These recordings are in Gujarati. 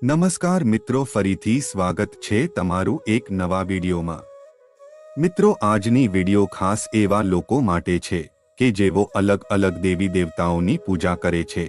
નમસ્કાર મિત્રો, ફરીથી સ્વાગત છે તમારું એક નવા વિડીયોમાં। મિત્રો, આજની વિડીયો ખાસ એવા લોકો માટે છે કે જેઓ અલગ અલગ દેવી દેવતાઓની પૂજા કરે છે,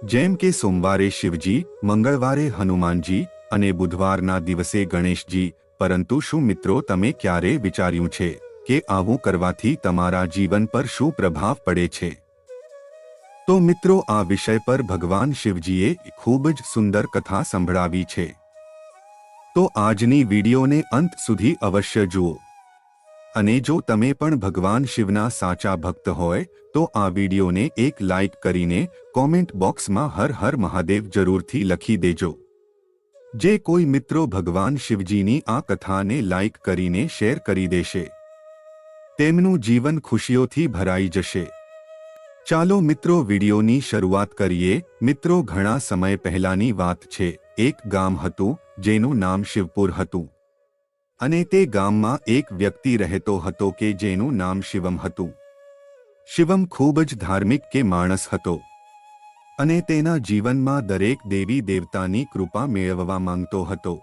જેમ કે સોમવારે શિવજી, મંગળવારે હનુમાનજી અને બુધવારના દિવસે ગણેશજી। પરંતુ શું મિત્રો, તમે ક્યારે વિચાર્યું છે કે આવું કરવાથી તમારા જીવન પર શું પ્રભાવ પડે છે? તો મિત્રો, આ વિષય પર ભગવાન શિવજીએ ખૂબ જ સુંદર કથા સંભળાવી છે। તો આજની વિડીયોને અંત સુધી અવશ્ય જુઓ। અને જો તમે પણ ભગવાન શિવના સાચા ભક્ત હોય તો આ વિડીયોને એક લાઇક કરીને કોમેન્ટ બોક્સમાં હર હર મહાદેવ જરૂરથી લખી દેજો। જે કોઈ મિત્રો ભગવાન શિવજીની આ કથાને લાઇક કરીને શેર કરી દેશે, તેમનું જીવન ખુશીઓથી ભરાઈ જશે। ચાલો મિત્રો, વિડીયોની શરૂઆત કરીએ। મિત્રો, ઘણા સમય પહેલાની વાત છે। એક ગામ હતું જેનું નામ શિવપુર હતું, અને તે ગામમાં એક વ્યક્તિ રહેતો હતો કે જેનું નામ શિવમ હતું। શિવમ ખૂબ જ ધાર્મિક કે માણસ હતો, અને તેના જીવનમાં દરેક દેવી દેવતાની કૃપા મેળવવા માંગતો હતો,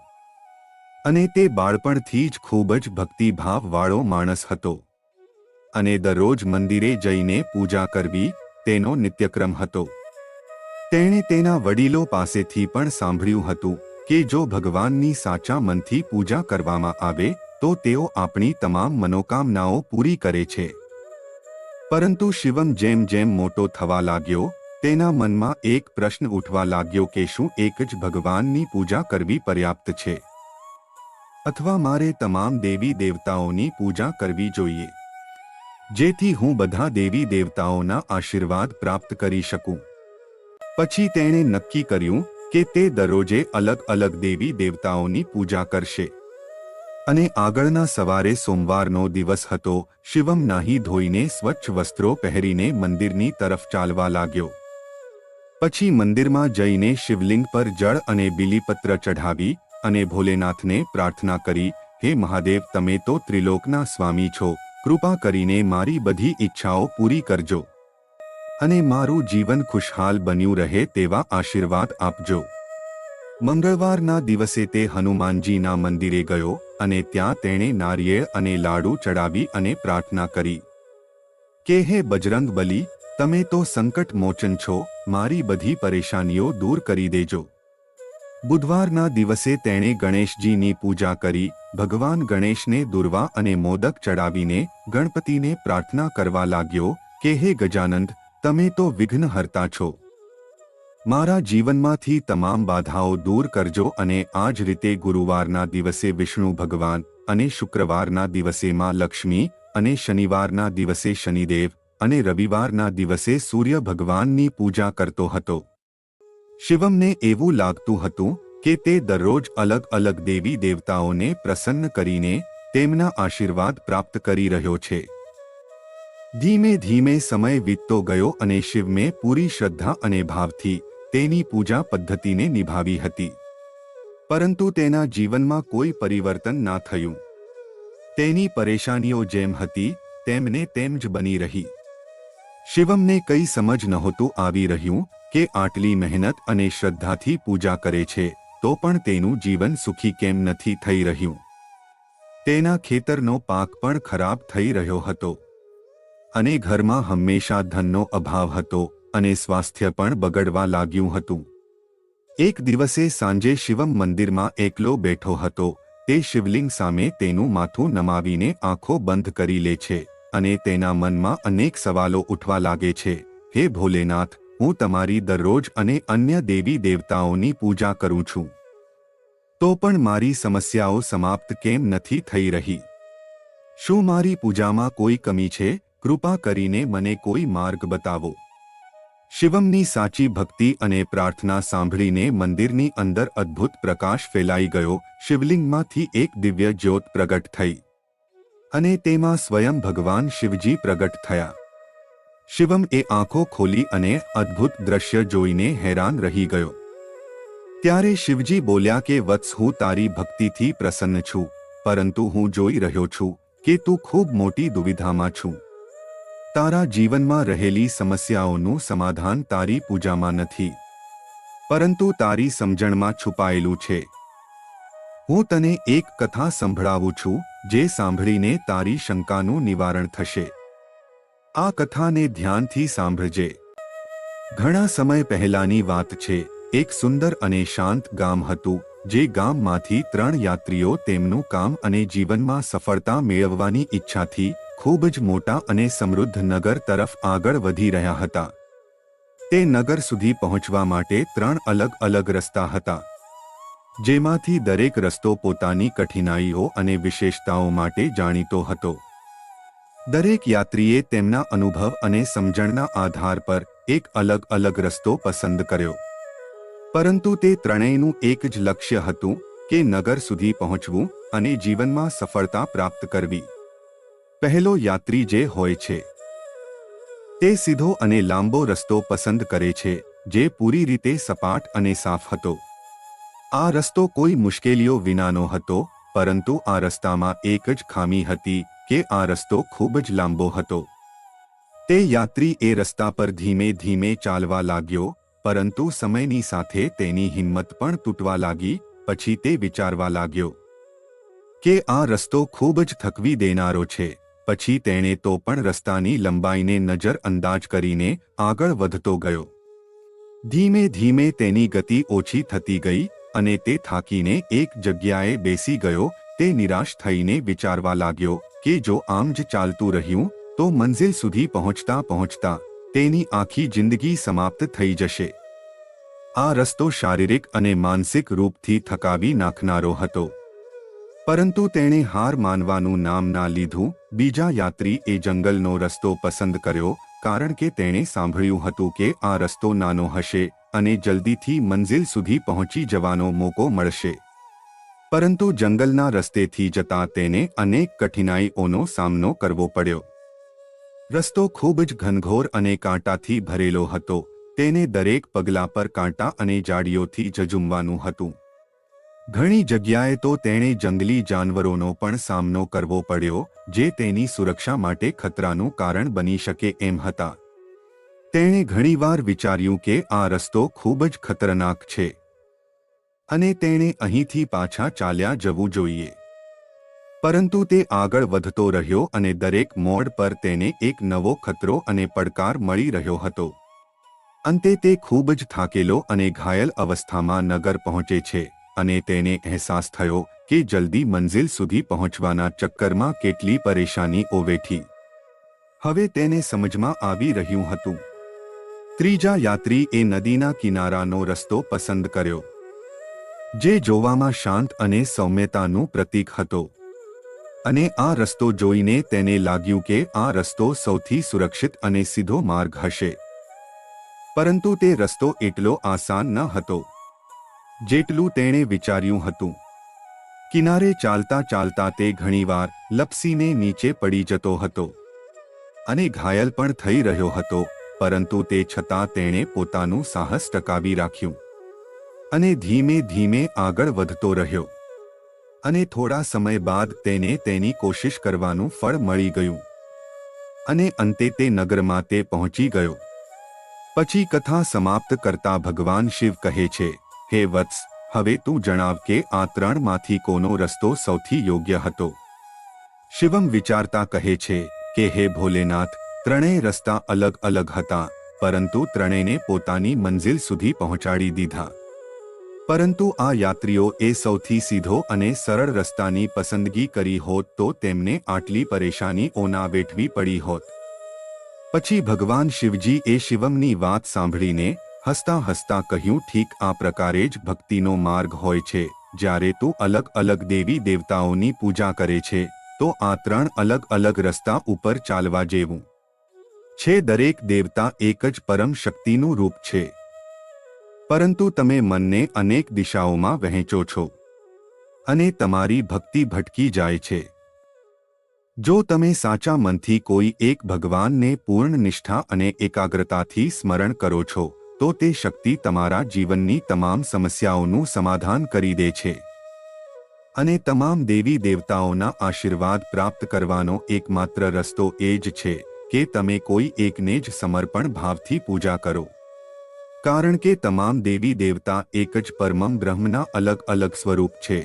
અને તે બાળપણથી જ ખૂબ જ ભક્તિભાવવાળો માણસ હતો, અને દરરોજ મંદિરે જઈને પૂજા કરવી તેનો નિત્યક્રમ હતો। તેણે તેના વડીલો પાસેથી પણ સાંભળ્યું હતું કે જો ભગવાનની સાચા મનથી પૂજા કરવામાં આવે તો તેઓ આપણી તમામ મનોકામનાઓ પૂરી કરે છે। પરંતુ શિવમ જેમ જેમ મોટો થવા લાગ્યો, તેના મનમાં એક પ્રશ્ન ઉઠવા લાગ્યો કે શું એક જ ભગવાનની પૂજા કરવી પર્યાપ્ત છે, અથવા મારે તમામ દેવી દેવતાઓની પૂજા કરવી જોઈએ, જેથી હું બધા દેવી દેવતાઓના આશીર્વાદ પ્રાપ્ત કરી શકું? પછી તેણે નક્કી કર્યું કે તે દરરોજે અલગ અલગ દેવી દેવતાઓની પૂજા કરશે। અને આગળના સવારે સોમવારનો દિવસ હતો। શિવમ નાહી ધોઈને સ્વચ્છ વસ્ત્રો પહેરીને મંદિરની તરફ ચાલવા લાગ્યો। પછી મંદિરમાં જઈને શિવલિંગ પર જળ અને બીલીપત્ર ચઢાવી અને ભોલેનાથને પ્રાર્થના કરી, હે મહાદેવ, તમે તો ત્રિલોકના સ્વામી છો, કૃપા કરીને મારી બધી ઈચ્છાઓ પૂરી કરજો અને મારું જીવન ખુશહાલ બન્યું રહે તેવા આશીર્વાદ આપજો। મંગળવારના દિવસે તે હનુમાનજીના મંદિરે ગયો અને ત્યાં તેણે નારિયેળ અને લાડુ ચડાવી અને પ્રાર્થના કરી કે હે બજરંગ બલી, તમે તો સંકટ મોચન છો, મારી બધી પરેશાનીઓ દૂર કરી દેજો। બુધવારના દિવસે તેણે ગણેશજીની પૂજા કરી। ભગવાન ગણેશને દુર્વા અને મોદક ચડાવીને ગણપતિને પ્રાર્થના કરવા લાગ્યો કે હે ગજાનંદ, તમે તો વિઘ્નહર્તા છો, મારા જીવનમાંથી તમામ બાધાઓ દૂર કરજો। અને આ જ રીતે ગુરુવારના દિવસે વિષ્ણુ ભગવાન, અને શુક્રવારના દિવસે માં લક્ષ્મી, અને શનિવારના દિવસે શનિદેવ, અને રવિવારના દિવસે સૂર્ય ભગવાનની પૂજા કરતો હતો। શિવમને એવું લાગતું હતું કે તે દરરોજ અલગ અલગ દેવી દેવતાઓને પ્રસન્ન કરીને તેમના આશીર્વાદ પ્રાપ્ત કરી રહ્યો છે। ધીમે ધીમે સમય વીતતો ગયો અને શિવમે પૂરી શ્રદ્ધા અને ભાવથી તેની પૂજા પદ્ધતિને નિભાવી હતી, પરંતુ તેના જીવનમાં કોઈ પરિવર્તન ના થયું। તેની પરેશાનીઓ જેમ હતી તેમને તેમ જ બની રહી। શિવમને કંઈ સમજ નહોતું આવી રહ્યું કે આટલી મહેનત અને શ્રદ્ધાથી પૂજા કરે છે તો પણ તેનું જીવન સુખી કેમ નથી થઈ રહ્યું। તેના ખેતરનો પાક પણ ખરાબ થઈ રહ્યો હતો, અને ઘરમાં હંમેશા ધનનો અભાવ હતો, અને સ્વાસ્થ્ય પણ બગડવા લાગ્યું હતું। એક દિવસે સાંજે શિવમ મંદિરમાં એકલો બેઠો હતો। તે શિવલિંગ સામે તેનું માથું નમાવીને આંખો બંધ કરી લે છે, અને તેના મનમાં અનેક સવાલો ઉઠવા લાગે છે। હે ભોલેનાથ, હું તમારી દરરોજ અને અન્ય દેવી દેવતાઓની પૂજા કરું છું, તો પણ મારી સમસ્યાઓ સમાપ્ત કેમ નથી થઈ રહી? શું મારી પૂજામાં કોઈ કમી છે? કૃપા કરીને મને કોઈ માર્ગ બતાવો। શિવમની સાચી ભક્તિ અને પ્રાર્થના સાંભળીને મંદિરની અંદર અદ્ભુત પ્રકાશ ફેલાઈ ગયો। શિવલિંગમાંથી એક દિવ્ય જ્યોત પ્રગટ થઈ, અને તેમાં સ્વયં ભગવાન શિવજી પ્રગટ થયા। શિવમ એ આંખો ખોલી અને અદ્ભુત દ્રશ્ય જોઈને હેરાન રહી ગયો। ત્યારે શિવજી બોલ્યા કે વત્સ, હું તારી ભક્તિથી પ્રસન્ન છું, પરંતુ હું જોઈ રહ્યો છું કે તું ખૂબ મોટી દુવિધામાં છું। તારા જીવનમાં રહેલી સમસ્યાઓનું સમાધાન તારી પૂજામાં નથી। પરંતુ તારી સમજણમાં છુપાયેલું છે. હું તને એક કથા સંભળાવું છું, જે સાંભળીને તારી શંકાનું નિવારણ થશે. આ કથાને ધ્યાનથી સાંભળજે. ઘણા સમય પહેલાની વાત છે. એક સુંદર અને શાંત ગામ હતું. જે ગામમાંથી 3 યાત્રીઓ તેમનું કામ અને જીવનમાં સફળતા મેળવવાની ઈચ્છાથી ખૂબ જ મોટા અને સમૃદ્ધ નગર તરફ આગળ વધી રહ્યા હતા. તે નગર સુધી પહોંચવા માટે 3 અલગ અલગ રસ્તા હતા, જેમાંથી દરેક રસ્તો પોતાની કઠિનાઈઓ અને વિશેષતાઓ માટે જાણીતો હતો. દરેક યાત્રીએ તેમના અનુભવ અને સમજણના આધાર પર એક અલગ અલગ રસ્તો પસંદ કર્યો. પરંતુ તે ત્રણેયનું એક જ લક્ષ્ય હતું કે નગર સુધી પહોંચવું અને જીવનમાં સફળતા પ્રાપ્ત કરવી. પહેલો યાત્રી જે હોય છે, તે સીધો અને લાંબો રસ્તો પસંદ કરે છે, જે પૂરી રીતે સપાટ અને સાફ હતો. આ રસ્તો કોઈ મુશ્કેલીઓ વિનાનો હતો, પરંતુ આ રસ્તામાં એક જ ખામી હતી કે આ રસ્તો ખૂબ જ લાંબો હતો. તે યાત્રી એ રસ્તા પર ધીમે ધીમે ચાલવા લાગ્યો, પરંતુ સમયની સાથે તેની હિંમત પણ તૂટવા લાગી. પછી તે વિચારવા લાગ્યો કે આ રસ્તો ખૂબ જ થકવી દેનારો છે. પછી તેણે તો પણ રસ્તાની લંબાઈને નજરઅંદાજ કરીને આગળ વધતો ગયો. ધીમે ધીમે તેની ગતિ ઓછી થતી ગઈ અને તે થાકીને એક જગ્યાએ બેસી ગયો. તે નિરાશ થઈને વિચારવા લાગ્યો કે જો આમ જ ચાલતું રહ્યું તો મંઝિલ સુધી પહોંચતા પહોંચતા તેની આખી જિંદગી સમાપ્ત થઈ જશે. આ રસ્તો શારીરિક અને માનસિક રૂપથી થકાવી નાખનારો હતો. પરંતુ તેણે હાર માનવાનું નામ ના લીધું. બીજા યાત્રી એ જંગલનો રસ્તો પસંદ કર્યો, કારણ કે તેણે સાંભળ્યું હતું કે આ રસ્તો નાનો હશે અને જલ્દીથી મંઝિલ સુધી પહોંચી જવાનો મોકો મળશે. પરંતુ જંગલના રસ્તેથી જતા તેને અનેક કઠિનાઈઓનો સામનો કરવો પડ્યો. રસ્તો ખૂબ જ ઘનઘોર અને કાંટાથી ભરેલો હતો. તેને દરેક પગલા પર કાંટા અને જાળીઓથી ઝઝૂમવાનું હતું. ઘણી જગ્યાએ તો તેણે જંગલી જાનવરોનો પણ સામનો કરવો પડ્યો, જે તેની સુરક્ષા માટે ખતરાનું કારણ બની શકે એમ હતા. તેણે ઘણીવાર વિચાર્યું કે આ રસ્તો ખૂબ જ ખતરનાક છે અને તેણે અહીંથી પાછા ચાલ્યા જવું જોઈએ. પરંતુ તે આગળ વધતો રહ્યો અને દરેક મોડ પર તેને એક નવો ખતરો અને પડકાર મળી રહ્યો હતો. અંતે તે ખૂબ જ થાકેલો અને ઘાયલ અવસ્થામાં નગર પહોંચે છે અને તેને અહેસાસ થયો કે જલ્દી મંઝિલ સુધી પહોંચવાના ચક્કરમાં કેટલી પરેશાનીઓ વેઠી. હવે તેને સમજમાં આવી રહ્યું હતું. ત્રીજા યાત્રી એ નદીના કિનારાનો રસ્તો પસંદ કર્યો, જે જોવામાં શાંત અને સૌમ્યતાનું પ્રતીક હતો. અને આ રસ્તો જોઈને તેને લાગ્યું કે આ રસ્તો સૌથી સુરક્ષિત અને સીધો માર્ગ હશે. પરંતુ તે રસ્તો એટલો આસાન ન હતો જેટલું તેણે વિચાર્યું હતું. કિનારે ચાલતા ચાલતા તે ઘણીવાર લપસીને નીચે પડી જતો હતો અને ઘાયલ પણ થઈ રહ્યો હતો. પરંતુ તે છતાં તેણે પોતાનું સાહસ ટકાવી રાખ્યું અને ધીમે ધીમે આગળ વધતો રહ્યો. અને થોડા સમય બાદ તેને તેની કોશિશ કરવાનું ફળ મળી ગયું અને અંતે તે નગરમાં તે પહોંચી ગયો. પછી કથા સમાપ્ત કરતા ભગવાન શિવ કહે છે, હે વત્સ, હવે તું જણાવ કે આ ત્રણમાંથી કોનો રસ્તો સૌથી યોગ્ય હતો. શિવમ વિચારતા કહે છે કે હે ભોલેનાથ, ત્રણેય રસ્તા અલગ અલગ હતા, પરંતુ ત્રણેયને પોતાની મંઝિલ સુધી પહોંચાડી દીધા. પરંતુ આ યાત્રીઓ એ સૌથી સીધો અને સરળ રસ્તાની પસંદગી કરી હોત તો તેમને આટલી પરેશાનીઓ ના વેઠવી પડી હોત. પછી ભગવાન શિવજી એ શિવમની વાત સાંભળીને હસતા હસતા કહ્યું, ઠીક, આ પ્રકારે જ ભક્તિનો માર્ગ હોય છે. જ્યારે તું અલગ અલગ દેવી દેવતાઓની પૂજા કરે છે તો આ ત્રણ અલગ અલગ રસ્તા ઉપર ચાલવા જેવું છે. દરેક દેવતા એક જ પરમ શક્તિનું રૂપ છે, પરંતુ તમે મનને અનેક દિશાઓમાં વહેંચો છો અને તમારી ભક્તિ ભટકી જાય છે. જો તમે સાચા મનથી કોઈ એક ભગવાનને પૂર્ણ નિષ્ઠા અને એકાગ્રતાથી સ્મરણ કરો છો તો તે શક્તિ તમારા જીવનની તમામ સમસ્યાઓનું સમાધાન કરી દે છે. અને તમામ દેવી દેવતાઓના આશીર્વાદ પ્રાપ્ત કરવાનો એકમાત્ર રસ્તો એ જ છે કે તમે કોઈ એકને જ સમર્પણ ભાવથી પૂજા કરો. કારણ કે તમામ દેવી દેવતા એક જ પરમ બ્રહ્મના અલગ અલગ સ્વરૂપ છે.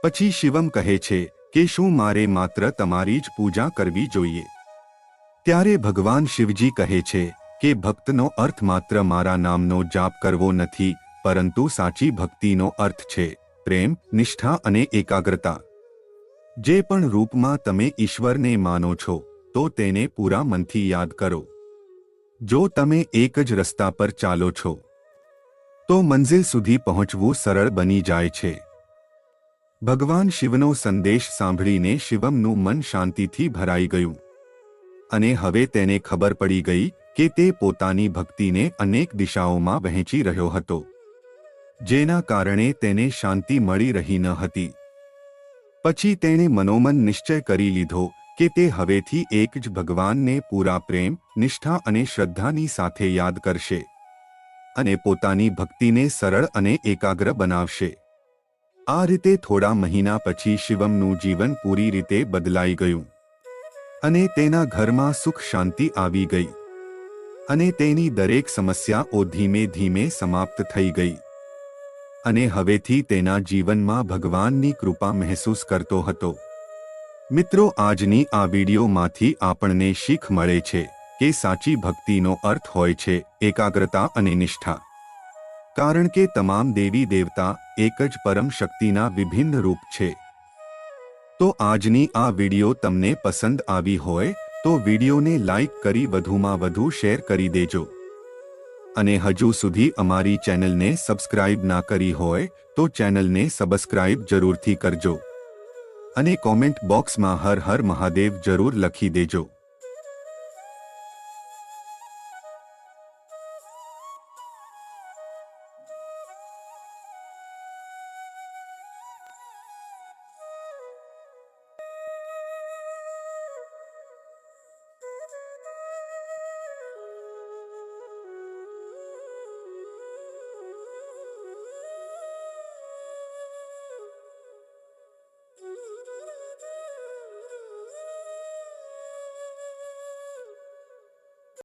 પછી શિવમ કહે છે કે શું મારે માત્ર તમારી જ પૂજા કરવી જોઈએ? ત્યારે ભગવાન શિવજી કહે છે કે ભક્તનો અર્થ માત્ર મારા નામનો જાપ કરવો નથી, પરંતુ સાચી ભક્તિનો અર્થ છે પ્રેમ, નિષ્ઠા અને એકાગ્રતા. જે પણ રૂપમાં તમે ઈશ્વરને માનો છો, તો તેને પૂરા મનથી યાદ કરો. જો તમે એક જ રસ્તા પર ચાલો છો, તો મંઝિલ સુધી પહોંચવું સરળ બની જાય છે. ભગવાન શિવનો સંદેશ સાંભળીને શિવમનું મન શાંતિથી ભરાઈ ગયું, અને હવે તેને ખબર પડી ગઈ કે તે પોતાની ભક્તિને અનેક દિશાઓમાં વહેંચી રહ્યો હતો, જેના કારણે તેને શાંતિ મળી રહી ન હતી. પછી તેણે મનોમન નિશ્ચય કરી લીધો કે તે હવેથી એક જ ભગવાનને પૂરા પ્રેમ, નિષ્ઠા અને શ્રદ્ધાની સાથે યાદ કરશે અને પોતાની ભક્તિને સરળ અને એકાગ્ર બનાવશે. આ રીતે થોડા મહિના પછી શિવમનું જીવન પૂરી રીતે બદલાઈ ગયું, અને તેના ઘરમાં સુખ શાંતિ આવી ગઈ, અને તેની દરેક સમસ્યાઓ ધીમે ધીમે સમાપ્ત થઈ ગઈ, અને હવેથી તેના જીવનમાં ભગવાનની કૃપા મહેસૂસ કરતો હતો. મિત્રો, આજની આ વિડીયોમાંથી આપણને શીખ મળે છે કે સાચી ભક્તિનો અર્થ હોય છે એકાગ્રતા અને નિષ્ઠા. કારણ કે તમામ દેવી દેવતા એક જ પરમ શક્તિના વિભિન્ન રૂપ છે. તો આજની આ વિડીયો તમને પસંદ આવી હોય તો વિડીયોને લાઈક કરી વધુમાં વધુ શેર કરી દેજો. અને હજુ સુધી અમારી ચેનલને સબસ્ક્રાઇબ ના કરી હોય તો ચેનલને સબસ્ક્રાઇબ જરૂરથી કરજો, અને કોમેન્ટ બોક્સમાં હર હર મહાદેવ જરૂર લખી દેજો.